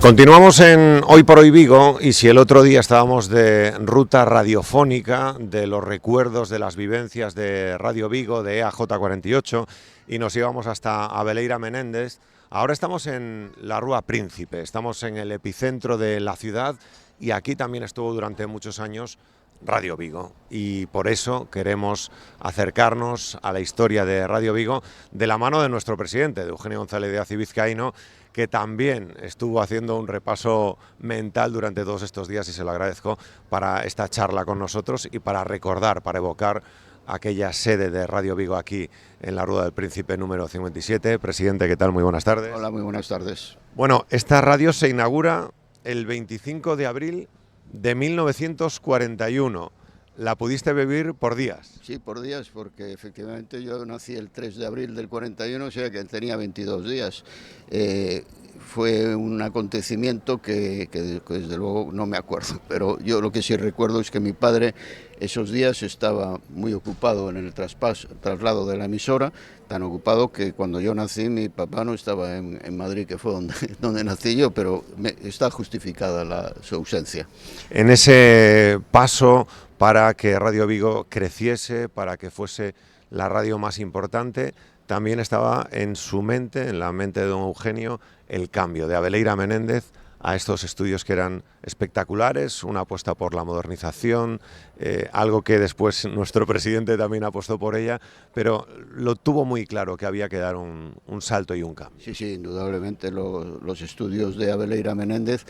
Continuamos en Hoy por Hoy Vigo, y si el otro día estábamos de ruta radiofónica de los recuerdos de las vivencias de Radio Vigo, de EAJ48, y nos íbamos hasta Abeleira Menéndez, ahora estamos en la Rúa Príncipe, estamos en el epicentro de la ciudad, y aquí también estuvo durante muchos años Radio Vigo, y por eso queremos acercarnos a la historia de Radio Vigo de la mano de nuestro presidente, de Eugenio González Díaz y Vizcaíno, que también estuvo haciendo un repaso mental durante todos estos días, y se lo agradezco, para esta charla con nosotros y para recordar, para evocar aquella sede de Radio Vigo aquí en la Rúa del Príncipe número 57. Presidente, ¿qué tal? Muy buenas tardes. Hola, muy buenas tardes. Bueno, esta radio se inaugura el 25 de abril de 1941. ¿La pudiste vivir por días? Sí, por días, porque efectivamente yo nací el 3 de abril del 41, o sea que tenía 22 días. Fue un acontecimiento que desde luego no me acuerdo, pero yo lo que sí recuerdo es que mi padre esos días estaba muy ocupado en el traslado de la emisora, tan ocupado que cuando yo nací mi papá no estaba en Madrid, que fue donde nací yo, pero está justificada su ausencia. En ese paso para que Radio Vigo creciese, para que fuese la radio más importante, también estaba en su mente, en la mente de don Eugenio, el cambio de Abeleira Menéndez a estos estudios que eran espectaculares, una apuesta por la modernización, algo que después nuestro presidente también apostó por ella, pero lo tuvo muy claro que había que dar un salto y un cambio. Sí, indudablemente los estudios de Abeleira Menéndez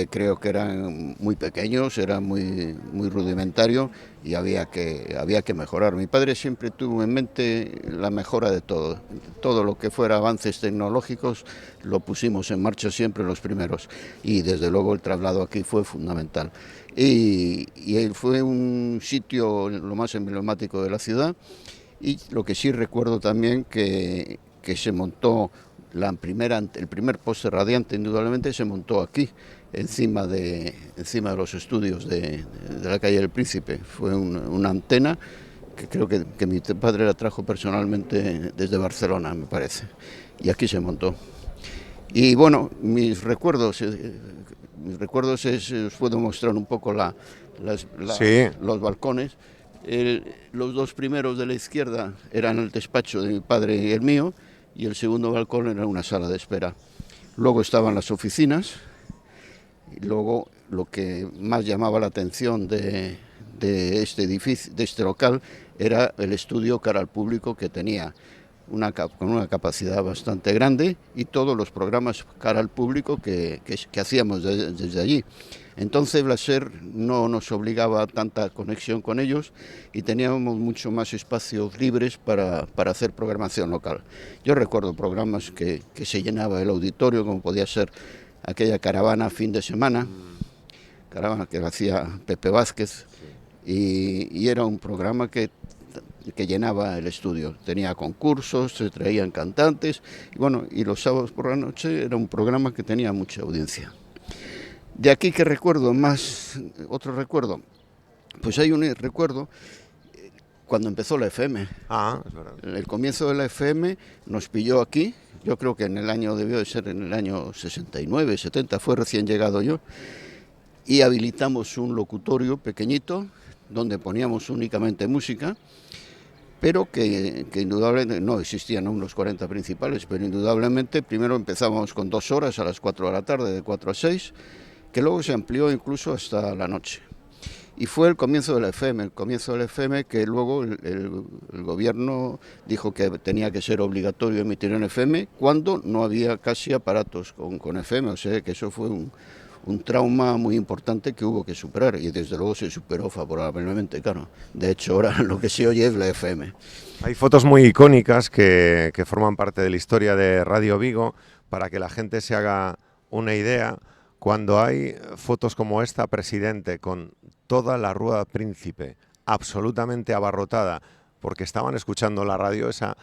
creo que eran muy pequeños, eran muy rudimentarios y había que mejorar. Mi padre siempre tuvo en mente la mejora de todo lo que fuera avances tecnológicos lo pusimos en marcha siempre los primeros, y desde luego el traslado aquí fue fundamental. Y fue un sitio lo más emblemático de la ciudad, y lo que sí recuerdo también que se montó el primer poste radiante, indudablemente se montó aquí, encima de los estudios de la calle del Príncipe. Fue una antena que creo que mi padre la trajo personalmente desde Barcelona, me parece, y aquí se montó. Y bueno, mis recuerdos os puedo mostrar un poco los balcones. Los dos primeros de la izquierda eran el despacho de mi padre y el mío, y el segundo balcón era una sala de espera. Luego estaban las oficinas, y luego lo que más llamaba la atención de este edificio, de este local, era el estudio cara al público, que tenía con una capacidad bastante grande, y todos los programas cara al público que hacíamos desde allí. Entonces la SER no nos obligaba a tanta conexión con ellos y teníamos mucho más espacios libres para hacer programación local. Yo recuerdo programas que se llenaba el auditorio, como podía ser aquella caravana fin de semana, caravana que hacía Pepe Vázquez, y era un programa que llenaba el estudio. Tenía concursos, se traían cantantes, y los sábados por la noche era un programa que tenía mucha audiencia. De aquí, ¿qué recuerdo más? Otro recuerdo, pues hay un recuerdo cuando empezó la FM. Es verdad. El comienzo de la FM nos pilló aquí. Yo creo que debió de ser en el año 69, 70, fue recién llegado yo, y habilitamos un locutorio pequeñito donde poníamos únicamente música, pero que indudablemente no existían aún los 40 principales, pero indudablemente primero empezábamos con 2 horas a las 4 de la tarde, de 4 a 6, que luego se amplió incluso hasta la noche. Y fue el comienzo de la FM, que luego el gobierno dijo que tenía que ser obligatorio emitir en FM, cuando no había casi aparatos con FM, o sea que eso fue un trauma muy importante que hubo que superar, y desde luego se superó favorablemente, claro. De hecho, ahora lo que se oye es la FM. Hay fotos muy icónicas que forman parte de la historia de Radio Vigo, para que la gente se haga una idea. Cuando hay fotos como esta, presidente, con toda la Rúa Príncipe absolutamente abarrotada, porque estaban escuchando la radio, esa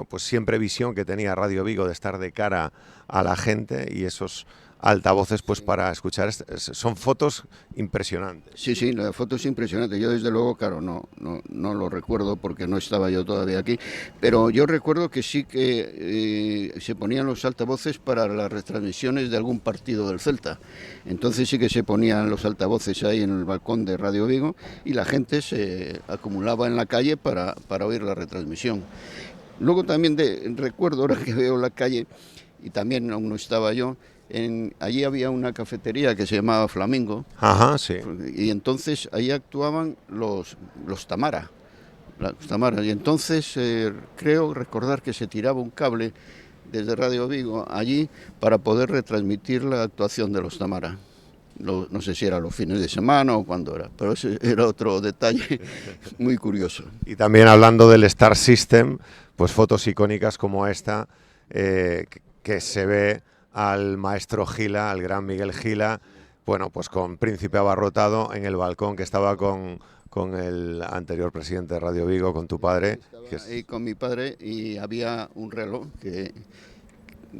pues siempre visión que tenía Radio Vigo de estar de cara a la gente, y esos altavoces pues para escuchar. Son fotos impresionantes. Sí, sí, la foto es impresionante. Yo desde luego, claro, no lo recuerdo porque no estaba yo todavía aquí, pero yo recuerdo que sí que se ponían los altavoces para las retransmisiones de algún partido del Celta. Entonces sí que se ponían los altavoces ahí en el balcón de Radio Vigo y la gente se acumulaba en la calle para oír la retransmisión. Luego también recuerdo, ahora que veo la calle, y también aún no estaba yo, allí había una cafetería que se llamaba Flamingo. Ajá, sí. Y entonces ahí actuaban los Tamara. Y entonces creo recordar que se tiraba un cable desde Radio Vigo allí para poder retransmitir la actuación de los Tamara. No sé si era los fines de semana o cuándo era, pero ese era otro detalle muy curioso. Y también hablando del Star System, pues fotos icónicas como esta, que se ve al maestro Gila, al gran Miguel Gila, bueno, pues con Príncipe abarrotado en el balcón, que estaba con el anterior presidente de Radio Vigo, con tu padre. Ahí con mi padre, y había un reloj que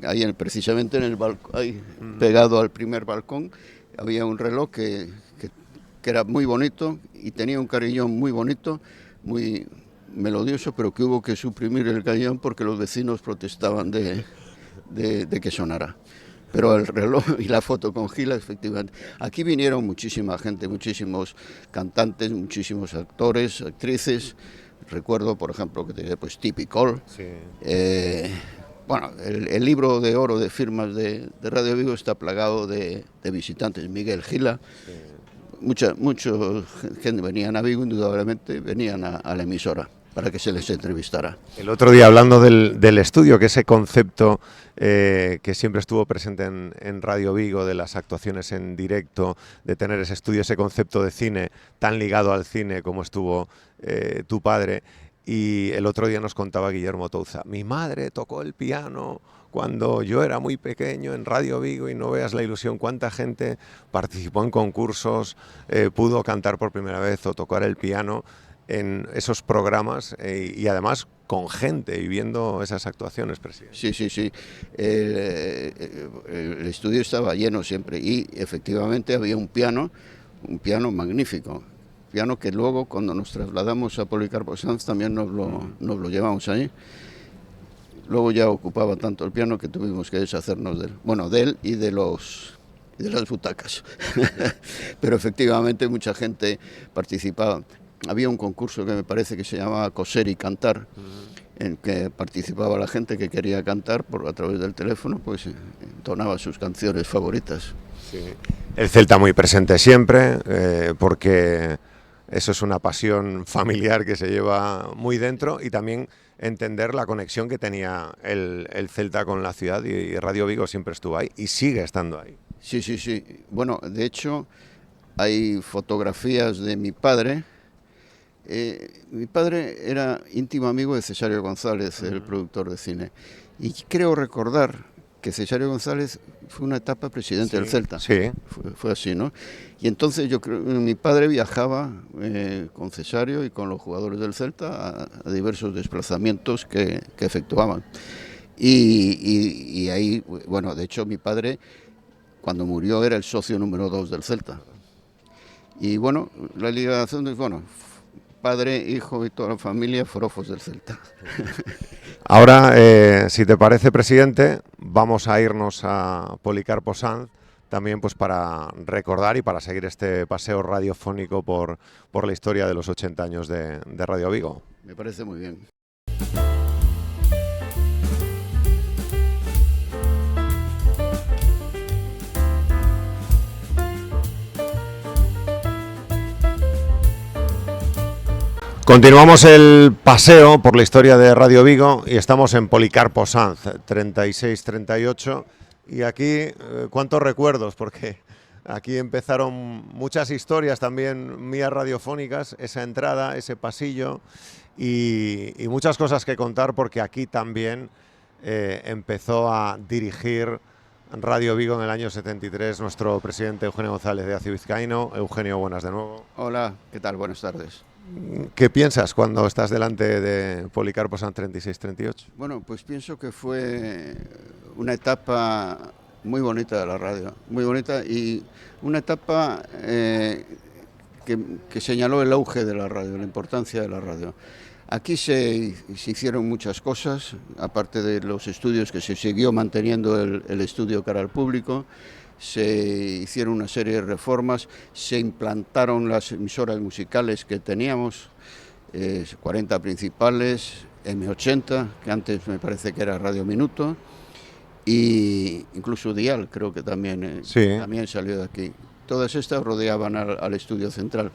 ahí precisamente en el balcón, ahí pegado al primer balcón, había un reloj que era muy bonito y tenía un carillón muy bonito, muy melodioso, pero que hubo que suprimir el carillón porque los vecinos protestaban de que sonara. Pero el reloj y la foto con Gila, efectivamente. Aquí vinieron muchísima gente, muchísimos cantantes, muchísimos actores, actrices. Recuerdo, por ejemplo, que tenía pues Tipi Cole. Sí. Bueno, el libro de oro de firmas de Radio Vigo está plagado de visitantes. Miguel Gila. Sí. Mucha gente venían a Vigo, indudablemente, venían a la emisora para que se les entrevistara. El otro día, hablando del estudio, que ese concepto que siempre estuvo presente en Radio Vigo, de las actuaciones en directo, de tener ese estudio, ese concepto de cine tan ligado al cine como estuvo tu padre. Y el otro día nos contaba Guillermo Touza, mi madre tocó el piano cuando yo era muy pequeño en Radio Vigo, y no veas la ilusión, cuánta gente participó en concursos, pudo cantar por primera vez o tocar el piano en esos programas, y además con gente y viendo esas actuaciones, presidente. Sí. El estudio estaba lleno siempre y efectivamente había un piano magnífico. Piano que luego, cuando nos trasladamos a Policarpo Sanz, también nos lo llevamos ahí. Luego ya ocupaba tanto el piano que tuvimos que deshacernos de él y de las butacas. Pero efectivamente mucha gente participaba. Había un concurso que me parece que se llamaba Coser y Cantar, en que participaba la gente que quería cantar a través del teléfono, pues entonaba sus canciones favoritas. Sí. El Celta muy presente siempre, porque eso es una pasión familiar que se lleva muy dentro, y también entender la conexión que tenía el Celta con la ciudad, y Radio Vigo siempre estuvo ahí y sigue estando ahí. Sí. Bueno, de hecho, hay fotografías de mi padre. Mi padre era íntimo amigo de Cesario González, el productor de cine, y creo recordar que Cesario González fue una etapa presidente del Celta. Sí. Fue así, ¿no? Y entonces yo creo mi padre viajaba con Cesario y con los jugadores del Celta a diversos desplazamientos que efectuaban. Y ahí, bueno, de hecho mi padre, cuando murió, era el socio número 2 del Celta. Y bueno, la ligación, padre, hijo y toda la familia forofos del Celta. Ahora, si te parece, presidente, vamos a irnos a Policarpo Sanz, también pues para recordar y para seguir este paseo radiofónico por la historia de los 80 años de Radio Vigo. Me parece muy bien. Continuamos el paseo por la historia de Radio Vigo y estamos en Policarpo Sanz, 36-38, y aquí, ¿cuántos recuerdos? Porque aquí empezaron muchas historias también mías radiofónicas, esa entrada, ese pasillo, y muchas cosas que contar, porque aquí también empezó a dirigir Radio Vigo en el año 73 nuestro presidente Eugenio González de Acio Vizcaíno. Eugenio, buenas de nuevo. Hola, ¿qué tal? Buenas tardes. ¿Qué piensas cuando estás delante de Policarpo Sanz 36-38? Bueno, pues pienso que fue una etapa muy bonita la radio, muy bonita, y una etapa que señaló el auge de la radio, la importancia de la radio. Aquí se hicieron muchas cosas, aparte de los estudios, que se siguió manteniendo el estudio cara al público, se hicieron una serie de reformas, se implantaron las emisoras musicales que teníamos, 40 principales, M80, que antes me parece que era Radio Minuto, y incluso Dial, creo que también, también salió de aquí. Todas estas rodeaban al estudio central.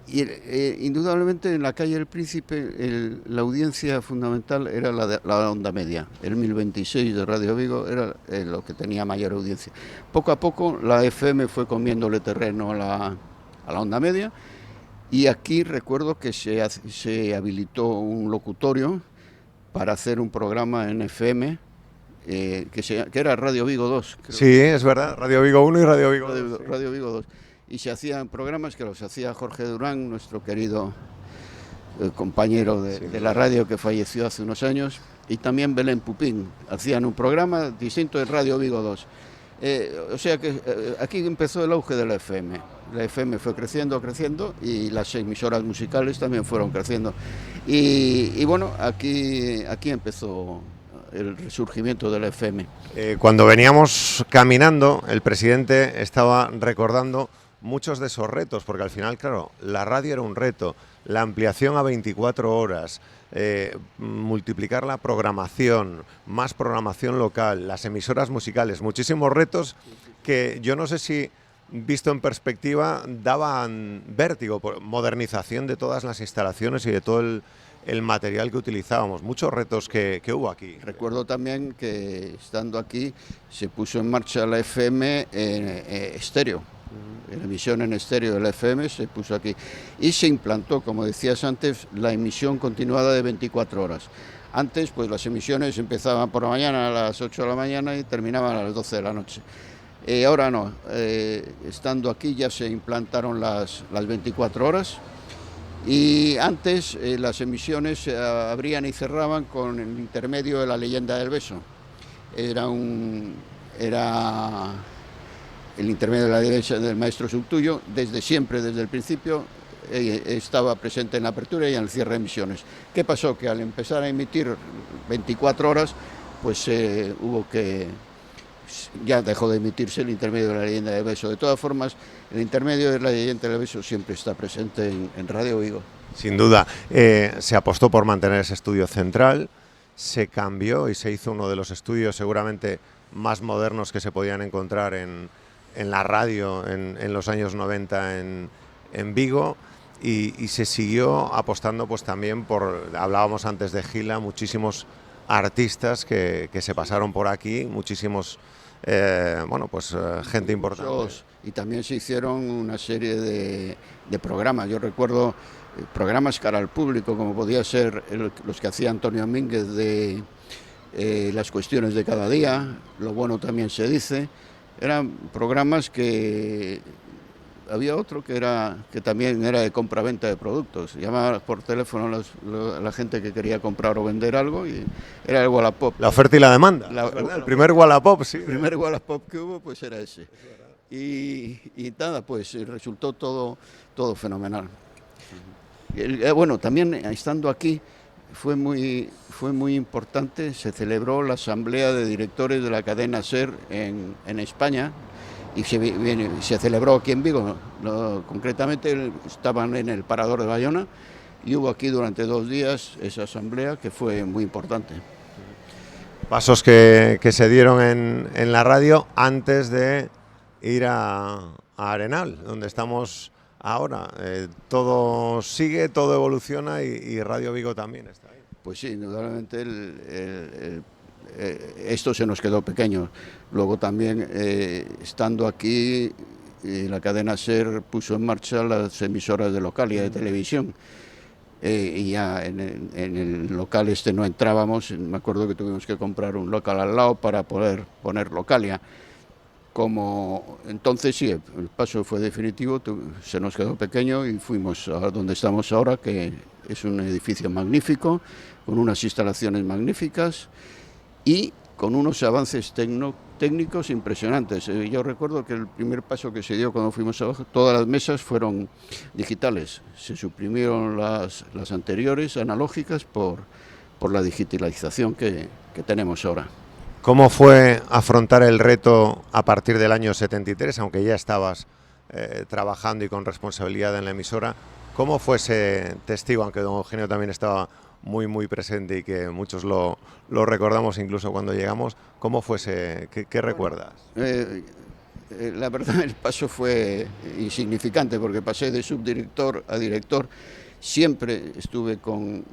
Indudablemente en la calle del Príncipe la audiencia fundamental era la onda media. El 1026 de Radio Vigo era lo que tenía mayor audiencia. Poco a poco la FM fue comiéndole terreno a la onda media, y aquí recuerdo que se habilitó un locutorio para hacer un programa en FM que era Radio Vigo 2. Creo. Sí, es verdad, Radio Vigo 1 y Radio Vigo 2. Radio Vigo 2. Y se hacían programas que los hacía Jorge Durán, nuestro querido compañero de la radio, que falleció hace unos años, y también Belén Pupín. Hacían un programa distinto de Radio Vigo 2. O sea que aquí empezó el auge de la FM. La FM fue creciendo y las emisoras musicales también fueron creciendo. Y bueno, aquí empezó el resurgimiento de la FM. Cuando veníamos caminando, el presidente estaba recordando muchos de esos retos, porque al final, claro, la radio era un reto, la ampliación a 24 horas, multiplicar la programación, más programación local, las emisoras musicales, muchísimos retos que yo no sé si, visto en perspectiva, daban vértigo, por modernización de todas las instalaciones y de todo el material que utilizábamos, muchos retos que hubo aquí. Recuerdo también que estando aquí se puso en marcha la FM estéreo. La emisión en estéreo de la FM se puso aquí y se implantó, como decías antes, la emisión continuada de 24 horas. Antes, pues las emisiones empezaban por la mañana a las 8 de la mañana y terminaban a las 12 de la noche. Ahora no, estando aquí ya se implantaron las 24 horas, y antes las emisiones se abrían y cerraban con el intermedio de La Leyenda del Beso. Era el intermedio de La Leyenda del maestro Subtuyo. Desde siempre, desde el principio, estaba presente en la apertura y en el cierre de emisiones. ¿Qué pasó? Que al empezar a emitir 24 horas, pues ya dejó de emitirse el intermedio de La Leyenda del Beso. De todas formas, el intermedio de La Leyenda del Beso siempre está presente en Radio Vigo. Sin duda. Se apostó por mantener ese estudio central, se cambió y se hizo uno de los estudios seguramente más modernos que se podían encontrar en la radio en los años 90 en Vigo, y se siguió apostando pues también hablábamos antes de Gila, muchísimos artistas que se pasaron por aquí, muchísimos gente importante. Y también se hicieron una serie de programas. Yo recuerdo programas cara al público, como podía ser los que hacía Antonio Domínguez de las cuestiones de cada día, Lo bueno también se dice. Eran programas que había otro que también era de compra-venta de productos. Llamaba por teléfono a la gente que quería comprar o vender algo, y era el Wallapop. La oferta y la demanda. El primer Wallapop, sí. El primer Wallapop que hubo, pues era ese. Y nada, pues resultó todo fenomenal. Bueno, también estando aquí fue muy importante. Se celebró la asamblea de directores de la cadena SER en España, y se celebró aquí en Vigo. Concretamente estaban en el Parador de Bayona, y hubo aquí durante 2 días esa asamblea, que fue muy importante. Pasos que se dieron en la radio antes de ir a Arenal, donde estamos ahora. Todo sigue, todo evoluciona, y Radio Vigo también está ahí. Pues sí, indudablemente esto se nos quedó pequeño. Luego también, estando aquí, la cadena SER puso en marcha las emisoras de Localia de televisión. Y ya en el local no entrábamos. Me acuerdo que tuvimos que comprar un local al lado para poder poner Localia. Entonces sí, el paso fue definitivo, se nos quedó pequeño y fuimos a donde estamos ahora, que es un edificio magnífico, con unas instalaciones magníficas, y con unos avances técnicos impresionantes. Yo recuerdo que el primer paso que se dio cuando fuimos abajo, todas las mesas fueron digitales. Se suprimieron las anteriores, analógicas, por la digitalización que tenemos ahora. ¿Cómo fue afrontar el reto a partir del año 73, aunque ya estabas trabajando y con responsabilidad en la emisora? ¿Cómo fue ese testigo, aunque don Eugenio también estaba muy presente y que muchos lo recordamos incluso cuando llegamos? ¿Cómo fue ese? ¿Qué recuerdas? La verdad, el paso fue insignificante porque pasé de subdirector a director. Siempre estuve con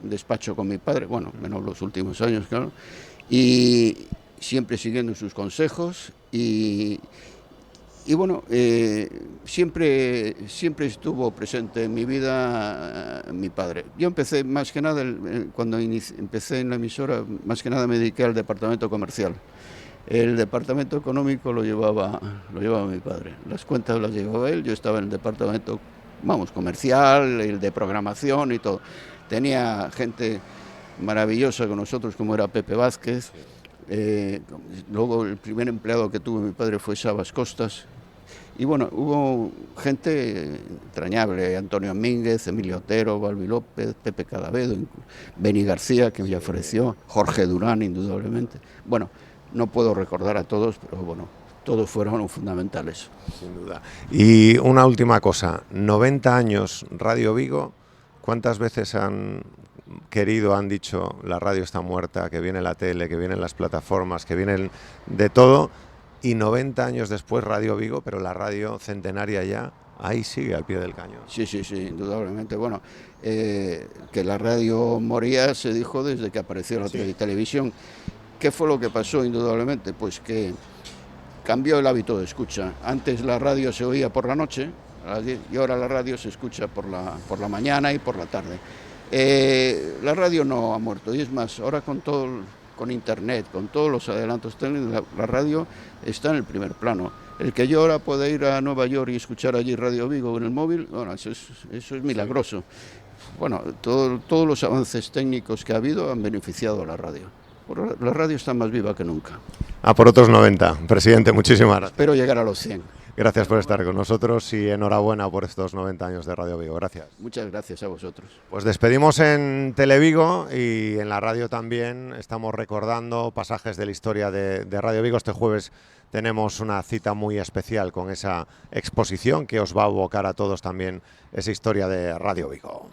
despacho con mi padre, bueno, menos los últimos años, claro, y siempre siguiendo sus consejos y bueno, siempre estuvo presente en mi vida mi padre. Yo empecé más que nada, cuando empecé en la emisora, más que nada me dediqué al departamento comercial. El departamento económico lo llevaba mi padre. Las cuentas las llevaba él, yo estaba en el departamento, comercial, el de programación y todo. Tenía gente maravillosa con nosotros, como era Pepe Vázquez. Luego el primer empleado que tuvo mi padre fue Sabas Costas. Y bueno, hubo gente entrañable: Antonio Mínguez, Emilio Otero, Balbi López, Pepe Cadavedo, Beni García, que me ofreció, Jorge Durán, indudablemente. Bueno, no puedo recordar a todos, pero bueno, todos fueron fundamentales. Sin duda. Y una última cosa, 90 años Radio Vigo, ¿cuántas veces han dicho la radio está muerta, que viene la tele, que vienen las plataformas, que vienen de todo? Y 90 años después Radio Vigo, pero la radio centenaria ya, ahí sigue al pie del cañón. Sí, indudablemente. Bueno, que la radio moría se dijo desde que apareció la televisión. ¿Qué fue lo que pasó? Indudablemente, pues que cambió el hábito de escucha. Antes la radio se oía por la noche a las 10, y ahora la radio se escucha por la mañana y por la tarde. La radio no ha muerto, y es más, ahora con internet, con todos los adelantos técnicos, la radio está en el primer plano. El que yo ahora pueda ir a Nueva York y escuchar allí Radio Vigo en el móvil, bueno, eso es milagroso. Bueno, todos los avances técnicos que ha habido han beneficiado a la radio. La radio está más viva que nunca. A por otros 90. Presidente, muchísimas gracias. Espero llegar a los 100. Gracias por estar con nosotros y enhorabuena por estos 90 años de Radio Vigo. Gracias. Muchas gracias a vosotros. Pues despedimos en Televigo y en la radio también. Estamos recordando pasajes de la historia de Radio Vigo. Este jueves tenemos una cita muy especial con esa exposición que os va a evocar a todos también esa historia de Radio Vigo.